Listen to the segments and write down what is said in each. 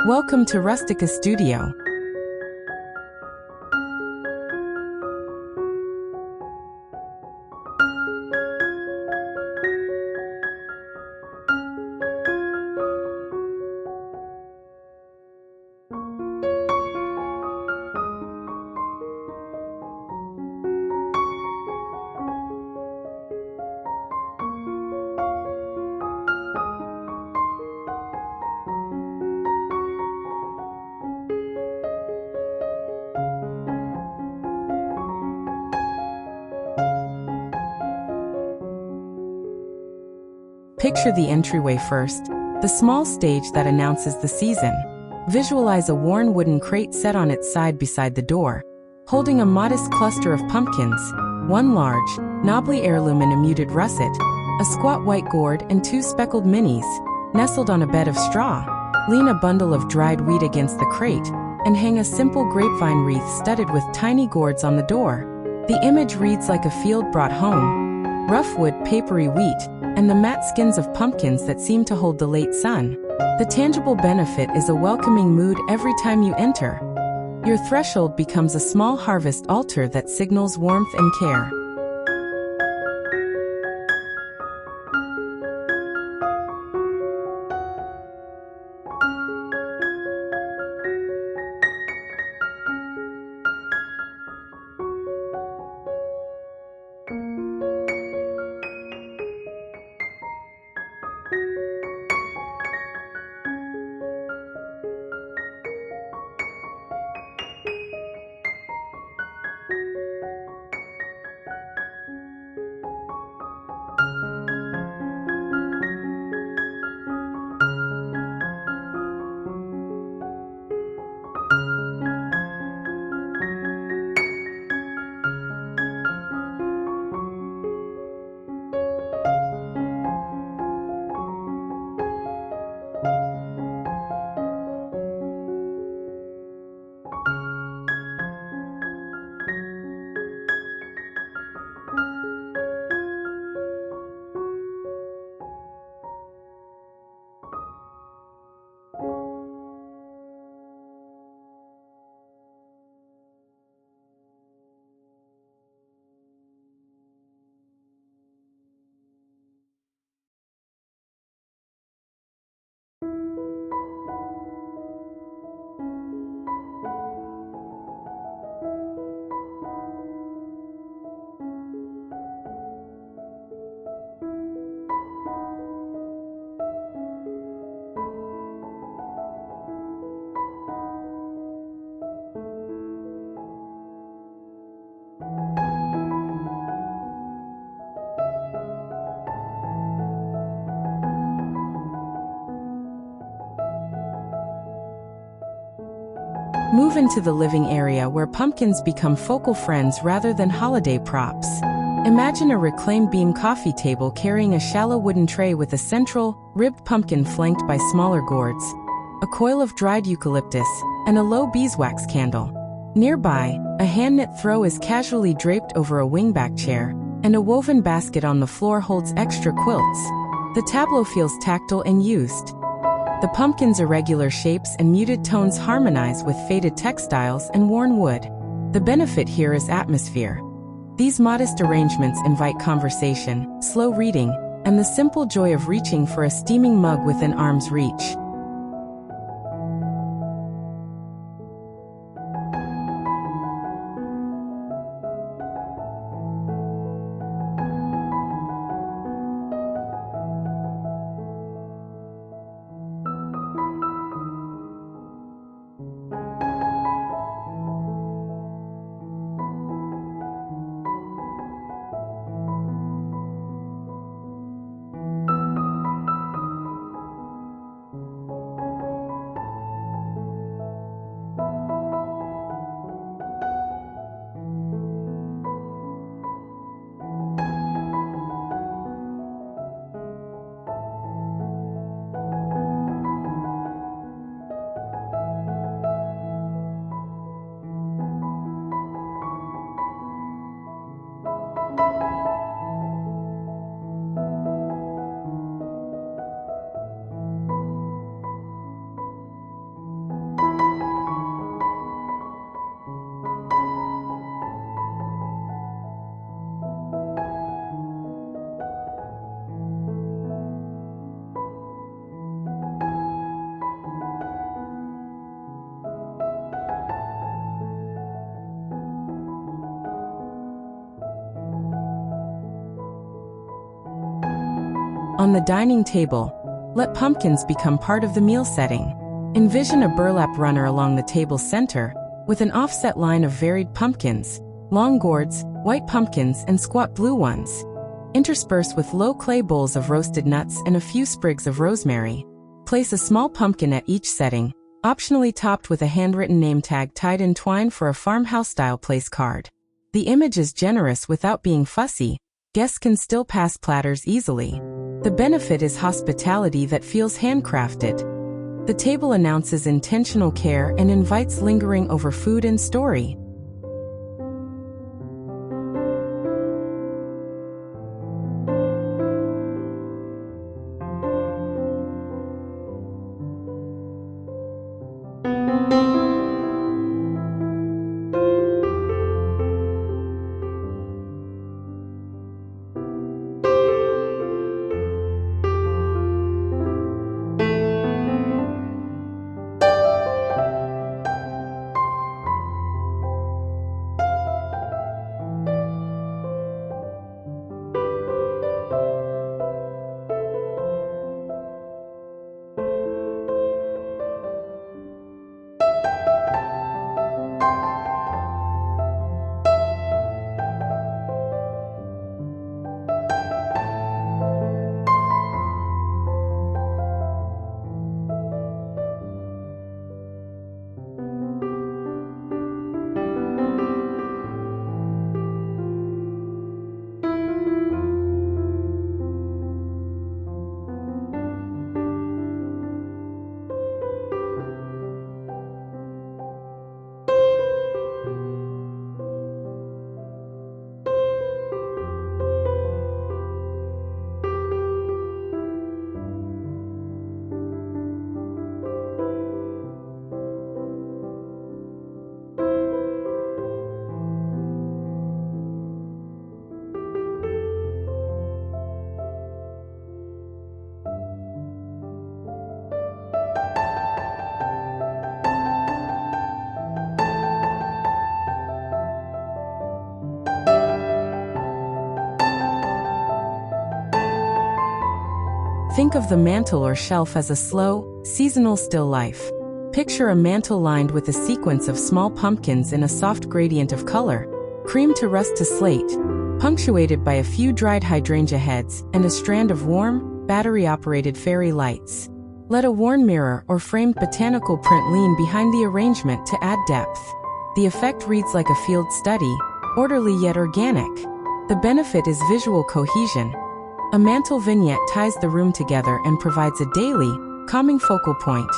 Welcome to Rustica Studio. Picture the entryway first, the small stage that announces the season. Visualize a worn wooden crate set on its side beside the door, holding a modest cluster of pumpkins, one large, knobbly heirloom in a muted russet, a squat white gourd and two speckled minis, nestled on a bed of straw. Lean a bundle of dried wheat against the crate, and hang a simple grapevine wreath studded with tiny gourds on the door. The image reads like a field brought home. Rough wood, papery wheat, and the matte skins of pumpkins that seem to hold the late sun. The tangible benefit is a welcoming mood every time you enter. Your threshold becomes a small harvest altar that signals warmth and care. Move into the living area where pumpkins become focal friends rather than holiday props. Imagine a reclaimed beam coffee table carrying a shallow wooden tray with a central, ribbed pumpkin flanked by smaller gourds, a coil of dried eucalyptus, and a low beeswax candle. Nearby, a hand-knit throw is casually draped over a wingback chair, and a woven basket on the floor holds extra quilts. The tableau feels tactile and used. The pumpkin's irregular shapes and muted tones harmonize with faded textiles and worn wood. The benefit here is atmosphere. These modest arrangements invite conversation, slow reading, and the simple joy of reaching for a steaming mug within arm's reach. On the dining table, let pumpkins become part of the meal setting. Envision a burlap runner along the table's center, with an offset line of varied pumpkins, long gourds, white pumpkins, and squat blue ones. Intersperse with low clay bowls of roasted nuts and a few sprigs of rosemary. Place a small pumpkin at each setting, optionally topped with a handwritten name tag tied in twine for a farmhouse-style place card. The image is generous without being fussy. Guests can still pass platters easily. The benefit is hospitality that feels handcrafted. The table announces intentional care and invites lingering over food and story. Think of the mantel or shelf as a slow, seasonal still life. Picture a mantel lined with a sequence of small pumpkins in a soft gradient of color, cream to rust to slate, punctuated by a few dried hydrangea heads and a strand of warm, battery-operated fairy lights. Let a worn mirror or framed botanical print lean behind the arrangement to add depth. The effect reads like a field study, orderly yet organic. The benefit is visual cohesion. A mantel vignette ties the room together and provides a daily, calming focal point.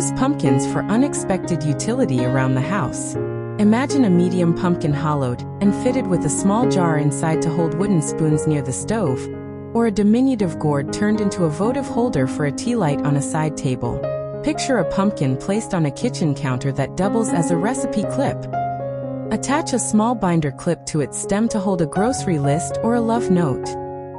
Use pumpkins for unexpected utility around the house. Imagine a medium pumpkin hollowed and fitted with a small jar inside to hold wooden spoons near the stove, or a diminutive gourd turned into a votive holder for a tea light on a side table. Picture a pumpkin placed on a kitchen counter that doubles as a recipe clip. Attach a small binder clip to its stem to hold a grocery list or a love note.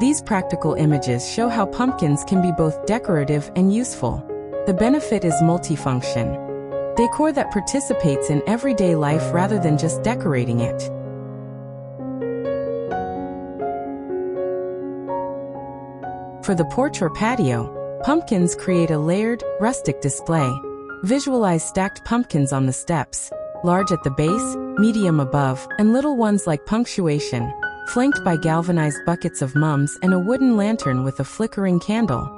These practical images show how pumpkins can be both decorative and useful. The benefit is multifunction. Decor that participates in everyday life rather than just decorating it. For the porch or patio, pumpkins create a layered, rustic display. Visualize stacked pumpkins on the steps, large at the base, medium above, and little ones like punctuation, flanked by galvanized buckets of mums and a wooden lantern with a flickering candle.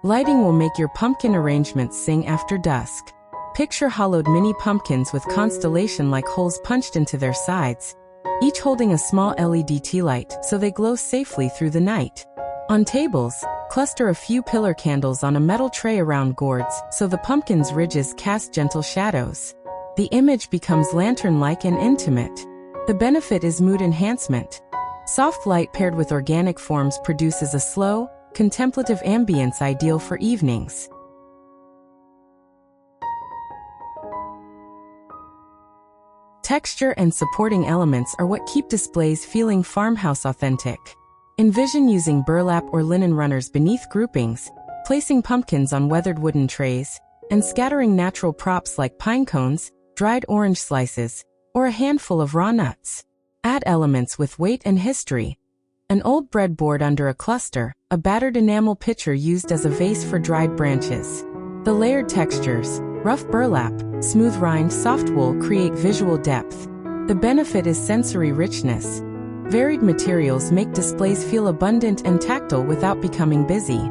Lighting will make your pumpkin arrangements sing after dusk. Picture hollowed mini pumpkins with constellation-like holes punched into their sides, each holding a small LED tea light so they glow safely through the night. On tables, cluster a few pillar candles on a metal tray around gourds so the pumpkin's ridges cast gentle shadows. The image becomes lantern-like and intimate. The benefit is mood enhancement. Soft light paired with organic forms produces a slow, contemplative ambience ideal for evenings. Texture and supporting elements are what keep displays feeling farmhouse authentic. Envision using burlap or linen runners beneath groupings, placing pumpkins on weathered wooden trays, and scattering natural props like pine cones, dried orange slices, or a handful of raw nuts. Add elements with weight and history. An old breadboard under a cluster, a battered enamel pitcher used as a vase for dried branches. The layered textures, rough burlap, smooth rind, soft wool create visual depth. The benefit is sensory richness. Varied materials make displays feel abundant and tactile without becoming busy.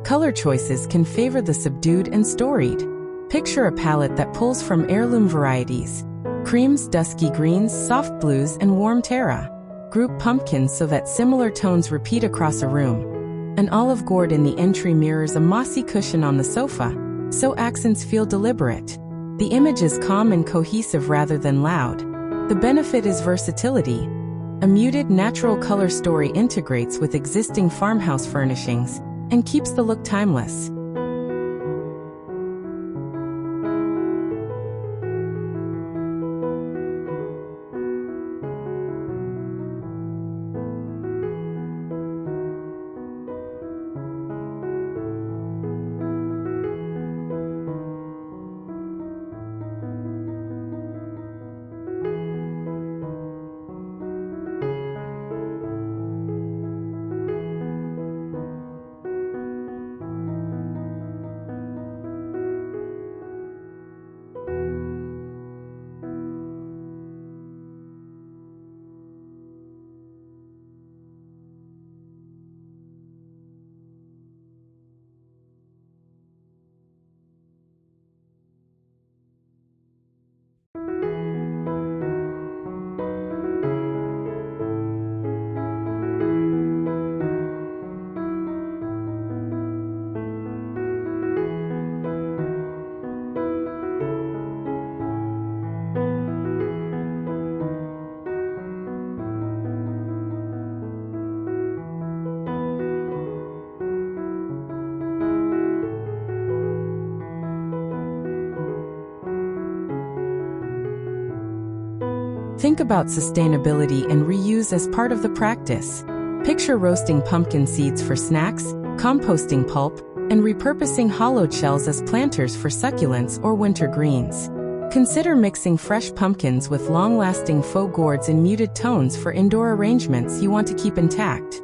Color choices can favor the subdued and storied. Picture a palette that pulls from heirloom varieties: creams, dusky greens, soft blues, and warm terra. Group pumpkins so that similar tones repeat across a room. An olive gourd in the entry mirrors a mossy cushion on the sofa, so accents feel deliberate. The image is calm and cohesive rather than loud. The benefit is versatility. A muted, natural color story integrates with existing farmhouse furnishings and keeps the look timeless. Think about sustainability and reuse as part of the practice. Picture roasting pumpkin seeds for snacks, composting pulp, and repurposing hollowed shells as planters for succulents or winter greens. Consider mixing fresh pumpkins with long-lasting faux gourds in muted tones for indoor arrangements you want to keep intact.